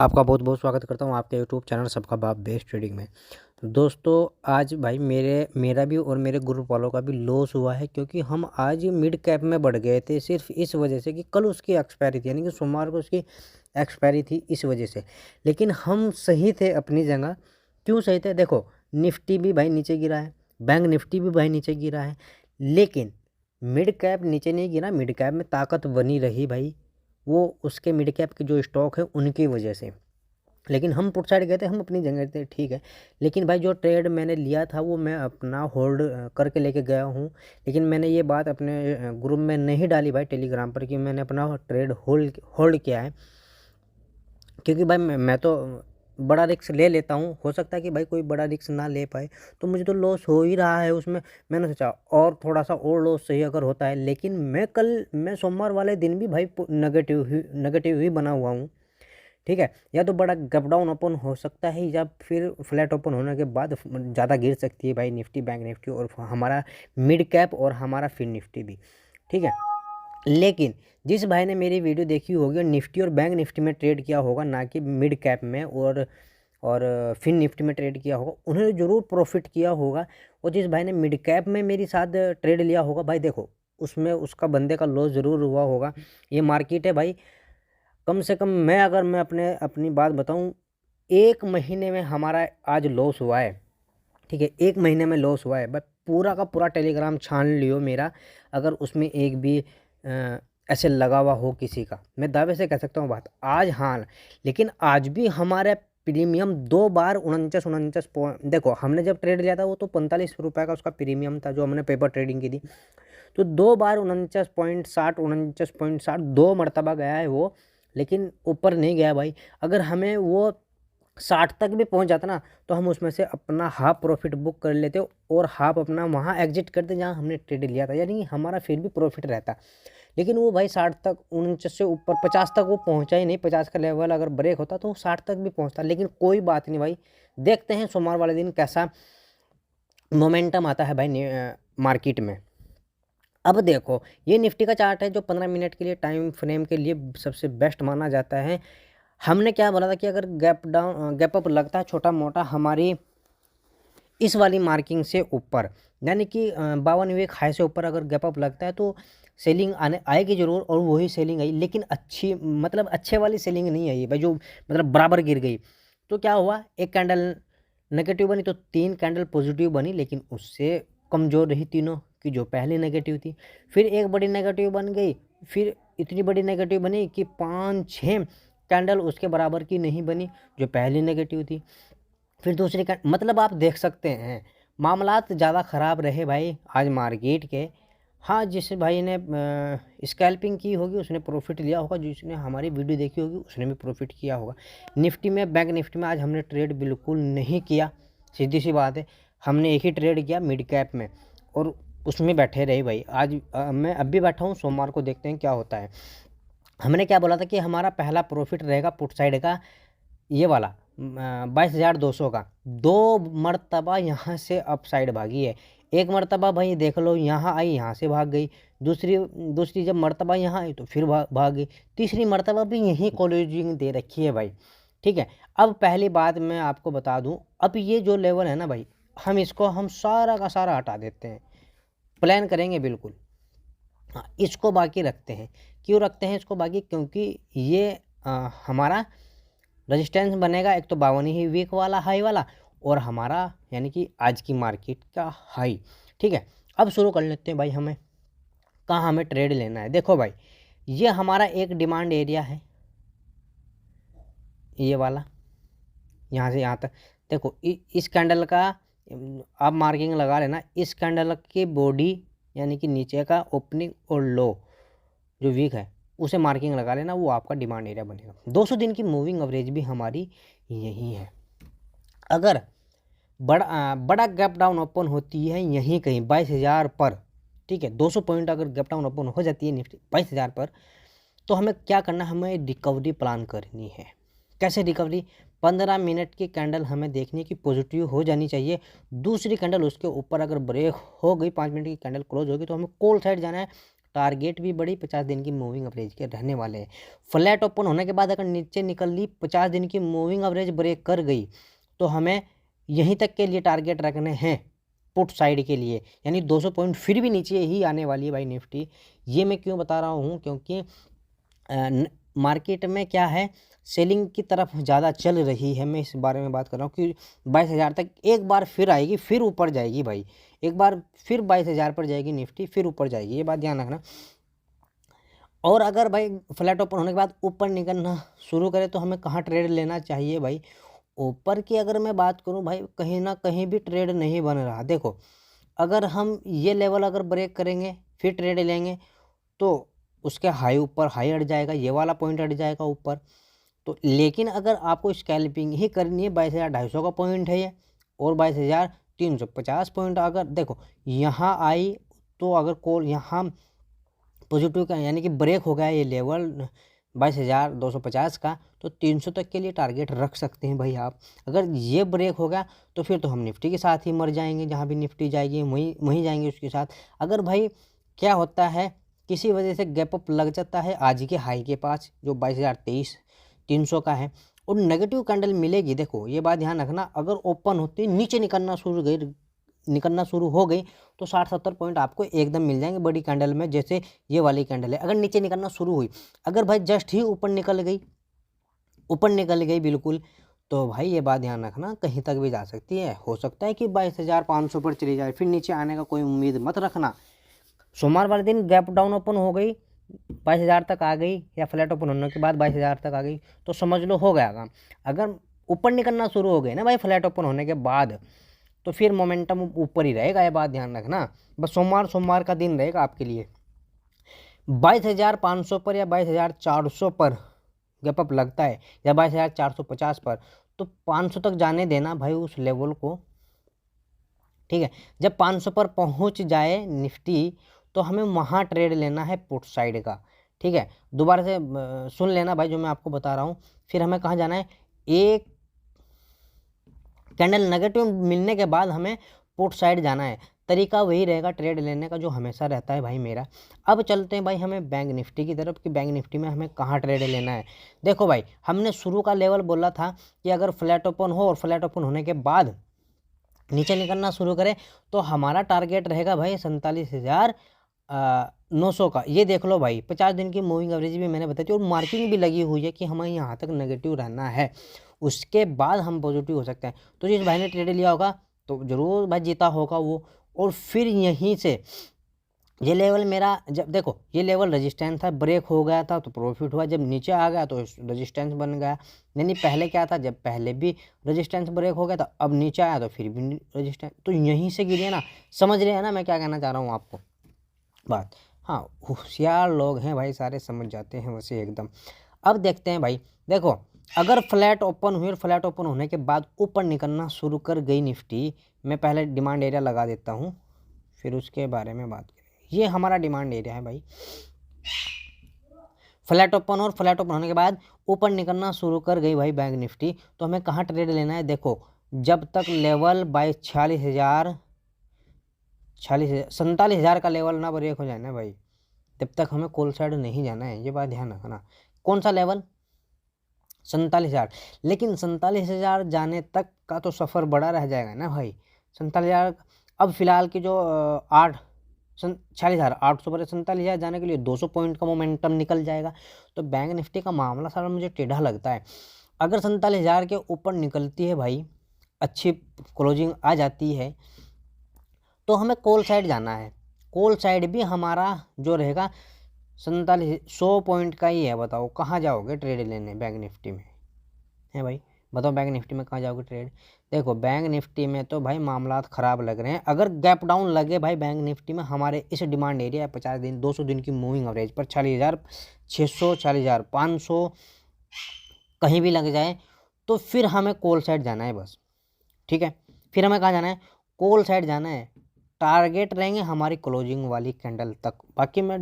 आपका बहुत बहुत स्वागत करता हूँ आपके यूट्यूब चैनल सबका बाप बेस्ट ट्रेडिंग में। तो दोस्तों आज भाई मेरा भी और मेरे ग्रुप वालों का भी लॉस हुआ है, क्योंकि हम आज मिड कैप में बढ़ गए थे सिर्फ इस वजह से कि कल उसकी एक्सपायरी थी, यानी कि सोमवार को उसकी एक्सपायरी थी इस वजह से। लेकिन हम सही थे अपनी जगह। क्यों सही थे? देखो, निफ्टी भी भाई नीचे गिरा है, बैंक निफ्टी भी भाई नीचे गिरा है, लेकिन मिड कैप नीचे नहीं गिरा। मिड कैप में ताकत बनी रही भाई, वो उसके मिड कैप के जो स्टॉक है उनकी वजह से। लेकिन हम पुट साइड गए थे, हम अपनी जगह थे, ठीक है। लेकिन भाई जो ट्रेड मैंने लिया था वो मैं अपना होल्ड करके लेके गया हूँ। लेकिन मैंने ये बात अपने ग्रुप में नहीं डाली भाई टेलीग्राम पर कि मैंने अपना ट्रेड होल्ड होल्ड किया है, क्योंकि भाई मैं तो बड़ा रिस्क ले लेता हूँ। हो सकता है कि भाई कोई बड़ा रिस्क ना ले पाए, तो मुझे तो लॉस हो ही रहा है उसमें। मैंने सोचा और थोड़ा सा और लॉस सही अगर होता है, लेकिन मैं सोमवार वाले दिन भी भाई नेगेटिव ही बना हुआ हूँ, ठीक है। या तो बड़ा गप डाउन ओपन हो सकता है, या फिर फ्लैट ओपन होने के बाद ज़्यादा गिर सकती है भाई निफ्टी, बैंक निफ्टी और हमारा मिड कैप और हमारा फिर निफ्टी भी, ठीक है। लेकिन जिस भाई ने मेरी वीडियो देखी होगी और निफ्टी और बैंक निफ्टी में ट्रेड किया होगा, ना कि मिड कैप में और फिन निफ्टी में ट्रेड किया होगा, उन्होंने ज़रूर प्रॉफिट किया होगा। और जिस भाई ने मिड कैप में मेरी साथ ट्रेड लिया होगा भाई, देखो उसमें उसका बंदे का लॉस ज़रूर हुआ होगा। ये मार्केट है भाई, कम से कम मैं अपनी बात बताऊं, 1 महीने में हमारा आज लॉस हुआ है, ठीक है। 1 महीने में लॉस हुआ है भाई। पूरा का पूरा टेलीग्राम छान लियो मेरा, अगर उसमें एक भी ऐसे लगा हुआ हो किसी का, मैं दावे से कह सकता हूँ बात आज। हाँ, लेकिन आज भी हमारे प्रीमियम 2 बार 49 पॉइंट, देखो हमने जब ट्रेड लिया था वो तो 45 रुपये का उसका प्रीमियम था जो हमने पेपर ट्रेडिंग की थी। तो 2 बार 49.60 49.60 2 मरतबा गया है वो, लेकिन ऊपर नहीं गया भाई। अगर हमें वो 60 तक भी पहुंच जाता ना, तो हम उसमें से अपना हाफ प्रॉफिट बुक कर लेते और हाफ अपना वहाँ एग्जिट करते जहाँ हमने ट्रेड लिया था, यानी कि हमारा फिर भी प्रॉफिट रहता। लेकिन वो भाई 60 तक 49 से ऊपर 50 तक वो पहुंचा ही नहीं। 50 का लेवल अगर ब्रेक होता तो 60 तक भी पहुंचता। लेकिन कोई बात नहीं भाई, देखते हैं सोमवार वाले दिन कैसा मोमेंटम आता है भाई मार्केट में। अब देखो, ये निफ्टी का चार्ट है जो 15 मिनट के लिए टाइम फ्रेम के लिए सबसे बेस्ट माना जाता है। हमने क्या बोला था कि अगर गैप अप लगता है छोटा मोटा हमारी इस वाली मार्किंग से ऊपर, यानी कि 52 हाई से ऊपर अगर गैप अप लगता है तो सेलिंग आएगी ज़रूर, और वही सेलिंग आई। लेकिन अच्छी, मतलब अच्छे वाली सेलिंग नहीं आई भाई, जो मतलब बराबर गिर गई। तो क्या हुआ, एक कैंडल नेगेटिव बनी तो 3 कैंडल पॉजिटिव बनी, लेकिन उससे कमज़ोर रही तीनों की जो पहले नेगेटिव थी। फिर एक बड़ी नेगेटिव बन गई, फिर इतनी बड़ी नेगेटिव बनी कि 5-6 कैंडल उसके बराबर की नहीं बनी जो पहली नेगेटिव थी। फिर दूसरी मतलब आप देख सकते हैं मामलात ज़्यादा ख़राब रहे भाई आज मार्केट के। हाँ, जिस भाई ने स्कैल्पिंग की होगी उसने प्रॉफिट लिया होगा, जिसने हमारी वीडियो देखी होगी उसने भी प्रॉफिट किया होगा। निफ्टी में, बैंक निफ्टी में आज हमने ट्रेड बिल्कुल नहीं किया, सीधी सी बात है। हमने एक ही ट्रेड किया मिड कैप में, और उसमें बैठे रहे भाई। आज मैं अब भी बैठा हूँ, सोमवार को देखते हैं क्या होता है। हमने क्या बोला था कि हमारा पहला प्रॉफिट रहेगा पुट साइड का, ये वाला 22,200 का। 2 मरतबा यहाँ से अप साइड भागी है। एक मरतबा भाई देख लो यहाँ आई, यहाँ से भाग गई। दूसरी जब मरतबा यहाँ आई तो फिर भाग गई। तीसरी मरतबा भी यहीं क्लोजिंग दे रखी है भाई, ठीक है। अब पहली बात मैं आपको बता दूं, अब ये जो लेवल है ना भाई, हम सारा का सारा हटा देते हैं, प्लान करेंगे बिल्कुल। हाँ, इसको बाकी रखते हैं। क्यों रखते हैं इसको बाकी? क्योंकि ये हमारा रेजिस्टेंस बनेगा, एक तो 52 वीक वाला हाई वाला, और हमारा यानी कि आज की मार्केट का हाई, ठीक है। अब शुरू कर लेते हैं भाई, कहाँ हमें ट्रेड लेना है। देखो भाई, ये हमारा एक डिमांड एरिया है, ये वाला यहाँ से यहाँ तक। देखो इस कैंडल का आप मार्किंग लगा लेना। इस कैंडल की बॉडी यानी कि नीचे का ओपनिंग और लो जो वीक है उसे मार्किंग लगा लेना, वो आपका डिमांड एरिया बनेगा। 200 दिन की मूविंग एवरेज भी हमारी यही है। अगर बड़ा गैप डाउन ओपन होती है यहीं कहीं 22,000 पर, ठीक है, 200 पॉइंट अगर गैप डाउन ओपन हो जाती है निफ्टी 22,000 पर, तो हमें क्या करना है, हमें रिकवरी प्लान करनी है। कैसे रिकवरी? 15 मिनट की कैंडल हमें देखनी कि पॉजिटिव हो जानी चाहिए। दूसरी कैंडल उसके ऊपर अगर ब्रेक हो गई, 5 मिनट की कैंडल क्लोज होगी, तो हमें कॉल साइड जाना है। टारगेट भी बड़ी 50 दिन की मूविंग एवरेज के रहने वाले हैं। फ्लैट ओपन होने के बाद अगर नीचे निकल ली 50 दिन की मूविंग एवरेज ब्रेक कर गई तो हमें यहीं तक के लिए टारगेट रखने हैं पुट साइड के लिए, यानी 200 पॉइंट फिर भी नीचे ही आने वाली है भाई निफ्टी। ये मैं क्यों बता रहा हूँ, क्योंकि मार्केट में क्या है, सेलिंग की तरफ ज़्यादा चल रही है। मैं इस बारे में बात कर रहा हूँ कि 22,000 तक एक बार फिर आएगी, फिर ऊपर जाएगी भाई, एक बार फिर 22,000 पर जाएगी निफ्टी, फिर ऊपर जाएगी, ये बात ध्यान रखना। और अगर भाई फ्लैट ओपन होने के बाद ऊपर निकलना शुरू करे तो हमें कहाँ ट्रेड लेना चाहिए भाई। ऊपर की अगर मैं बात करूँ भाई, कहीं ना कहीं भी ट्रेड नहीं बन रहा। देखो अगर हम ये लेवल अगर ब्रेक करेंगे फिर ट्रेड लेंगे तो उसके हाई ऊपर हाई अट जाएगा, ये वाला पॉइंट अट जाएगा ऊपर। तो लेकिन अगर आपको स्कैल्पिंग ही करनी है, 22,250 का पॉइंट है ये, और 22,350 पॉइंट अगर देखो यहाँ आई तो अगर कॉल यहाँ पॉजिटिव का यानी कि ब्रेक हो गया ये लेवल 22,250 का, तो 300 तक के लिए टारगेट रख सकते हैं भाई आप। अगर ये ब्रेक हो गया तो फिर तो हम निफ्टी के साथ ही मर जाएंगे, जहाँ भी निफ्टी जाएगी वहीं जाएंगे उसके साथ। अगर भाई क्या होता है, किसी वजह से गैप अप लग जाता है आज के हाई के पास जो 22,300 का है और नेगेटिव कैंडल मिलेगी, देखो ये बात ध्यान रखना, अगर ओपन होती नीचे निकलना शुरू हो गई तो 60-70 पॉइंट आपको एकदम मिल जाएंगे बड़ी कैंडल में, जैसे ये वाली कैंडल है। अगर नीचे निकलना शुरू हुई, अगर भाई जस्ट ही ऊपर निकल गई बिल्कुल, तो भाई ये बात ध्यान रखना कहीं तक भी जा सकती है। हो सकता है कि 22,500 पर चली जाए, फिर नीचे आने का कोई उम्मीद मत रखना। सोमवार वाले दिन गैप डाउन ओपन हो गई, 22,000 तक आ गई, या फ्लैट ओपन होने के बाद 22,000 तक आ गई, तो समझ लो हो गया काम। अगर ऊपर निकलना शुरू हो गई ना भाई फ्लैट ओपन होने के बाद, तो फिर मोमेंटम ऊपर ही रहेगा, ये बात ध्यान रखना। बस सोमवार का दिन रहेगा आपके लिए। 22,500 पर या 22,400 पर गैप अप लगता है, या 22,450 पर, तो 500 तक जाने देना भाई उस लेवल को, ठीक है। जब 500 पर पहुंच जाए निफ्टी तो हमें वहाँ ट्रेड लेना है पुट साइड का, ठीक है। दोबारा से सुन लेना भाई जो मैं आपको बता रहा हूँ। फिर हमें कहाँ जाना है, एक कैंडल नेगेटिव मिलने के बाद हमें पुट साइड जाना है। तरीका वही रहेगा ट्रेड लेने का जो हमेशा रहता है भाई मेरा। अब चलते हैं भाई हमें बैंक निफ्टी की तरफ, कि बैंक निफ्टी में हमें कहाँ ट्रेड लेना है। देखो भाई हमने शुरू का लेवल बोला था कि अगर फ्लैट ओपन हो और फ्लैट ओपन होने के बाद नीचे निकलना शुरू करें तो हमारा टारगेट रहेगा भाई 47,900 का। ये देख लो भाई 50 दिन की मूविंग एवरेज भी मैंने बताई थी और मार्किंग भी लगी हुई है कि हमें यहाँ तक नेगेटिव रहना है, उसके बाद हम पॉजिटिव हो सकते हैं। तो जिस भाई ने ट्रेड लिया होगा तो ज़रूर भाई जीता होगा वो। और फिर यहीं से ये लेवल मेरा, जब देखो ये लेवल रेजिस्टेंस था, ब्रेक हो गया था तो प्रॉफिट हुआ, जब नीचे आ गया तो रेजिस्टेंस बन गया। यानी पहले क्या था, जब पहले भी रेजिस्टेंस ब्रेक हो गया था, अब नीचे आया तो फिर भी रेजिस्टेंस, तो यहीं से गिरे ना। समझ रहे हैं ना मैं क्या कहना चाह रहा हूँ आपको बात। हाँ होशियार लोग हैं भाई, सारे समझ जाते हैं वैसे एकदम। अब देखते हैं भाई, देखो अगर फ्लैट ओपन हुई और फ्लैट ओपन होने के बाद ऊपर निकलना शुरू कर गई निफ्टी, मैं पहले डिमांड एरिया लगा देता हूँ फिर उसके बारे में बात करें। ये हमारा डिमांड एरिया है भाई। फ्लैट ओपन और फ्लैट ओपन होने के बाद ऊपर निकलना शुरू कर गई भाई बैंक निफ्टी, तो हमें कहाँ ट्रेड लेना है। देखो जब तक लेवल 47,000 का लेवल ना ब्रेक हो जाए ना भाई, तब तक हमें कॉल साइड नहीं जाना है, ये बात ध्यान रखना। कौन सा लेवल, 47,000। लेकिन 47,000 जाने तक का तो सफ़र बड़ा रह जाएगा ना भाई। 47,000 अब फिलहाल की जो 46,800 पर 47,000 जाने के लिए 200 पॉइंट का मोमेंटम निकल जाएगा। तो बैंक निफ्टी का मामला सारा मुझे टेढ़ा लगता है। अगर 47,000 के ऊपर निकलती है भाई, अच्छी क्लोजिंग आ जाती है, तो हमें कॉल साइड जाना है। कॉल साइड भी हमारा जो रहेगा 100 पॉइंट का ही है। बताओ कहाँ जाओगे ट्रेड लेने बैंक निफ्टी में, है भाई बताओ बैंक निफ्टी में कहाँ जाओगे ट्रेड। देखो बैंक निफ्टी में तो भाई मामला ख़राब लग रहे हैं। अगर गैप डाउन लगे भाई बैंक निफ्टी में हमारे इस डिमांड एरिया 50 दिन 200 दिन की मूविंग एवरेज पर 40,600 40,500 कहीं भी लग जाए, तो फिर हमें कॉल साइड जाना है बस, ठीक है। फिर हमें कहाँ जाना है, कॉल साइड जाना है। टारगेट रहेंगे हमारी क्लोजिंग वाली कैंडल तक। बाकी मैं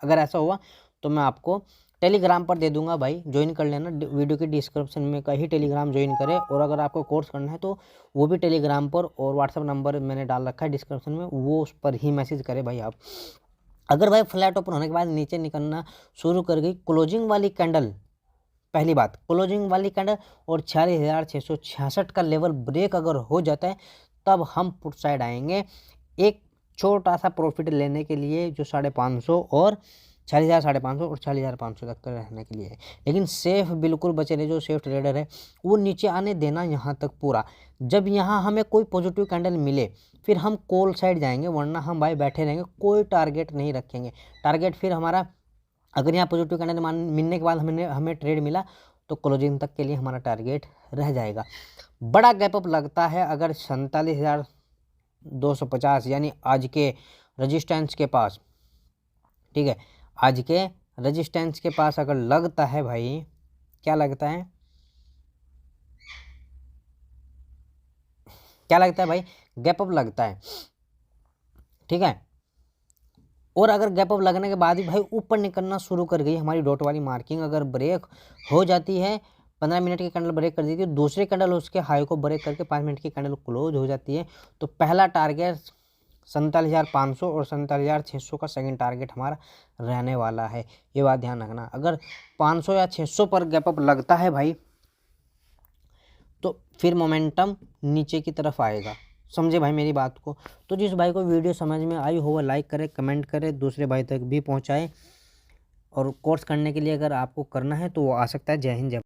अगर ऐसा हुआ तो मैं आपको टेलीग्राम पर दे दूंगा भाई, ज्वाइन कर लेना। वीडियो के डिस्क्रिप्शन में कहीं टेलीग्राम ज्वाइन करें, और अगर आपको कोर्स करना है तो वो भी टेलीग्राम पर, और व्हाट्सअप नंबर मैंने डाल रखा है डिस्क्रिप्शन में, वो उस पर ही मैसेज करें भाई आप। अगर भाई फ्लैट ओपन होने के बाद नीचे निकलना शुरू कर गई क्लोजिंग वाली कैंडल, पहली बात क्लोजिंग वाली कैंडल और 46,666 का लेवल ब्रेक अगर हो जाता है तब हम पुट साइड आएंगे एक छोटा सा प्रॉफिट लेने के लिए, जो 550 और 46,550 और 46,500 तक रहने के लिए है। लेकिन सेफ बिल्कुल बचे रहे, जो सेफ ट्रेडर है वो नीचे आने देना यहाँ तक पूरा। जब यहाँ हमें कोई पॉजिटिव कैंडल मिले फिर हम कॉल साइड जाएंगे, वरना हम भाई बैठे रहेंगे, कोई टारगेट नहीं रखेंगे। टारगेट फिर हमारा, अगर यहाँ पॉजिटिव कैंडल मिलने के बाद हमें ट्रेड मिला तो क्लोजिंग तक के लिए हमारा टारगेट रह जाएगा। बड़ा गैप अप लगता है अगर 47,250 यानी आज के रजिस्टेंस के पास, ठीक है, आज के रजिस्टेंस के पास अगर लगता है भाई, क्या लगता है, क्या लगता है भाई, गैप अप लगता है, ठीक है। और अगर गैप अप लगने के बाद ही भाई ऊपर निकलना शुरू कर गई हमारी डॉट वाली मार्किंग, अगर ब्रेक हो जाती है, 15 मिनट की कैंडल ब्रेक कर देती है, दूसरी कैंडल उसके हाई को ब्रेक करके 5 मिनट की कैंडल क्लोज हो जाती है, तो पहला टारगेट 47,500 और 47,600 का सेकंड टारगेट हमारा रहने वाला है। ये बात ध्यान रखना। अगर 500 या 600 पर गैप अप लगता है भाई तो फिर मोमेंटम नीचे की तरफ आएगा। समझे भाई मेरी बात को। तो जिस भाई को वीडियो समझ में आई हो वह लाइक करे, कमेंट करे, दूसरे भाई तक भी पहुंचाए। और कोर्स करने के लिए अगर आपको करना है तो वो आ सकता है। जय हिंद जय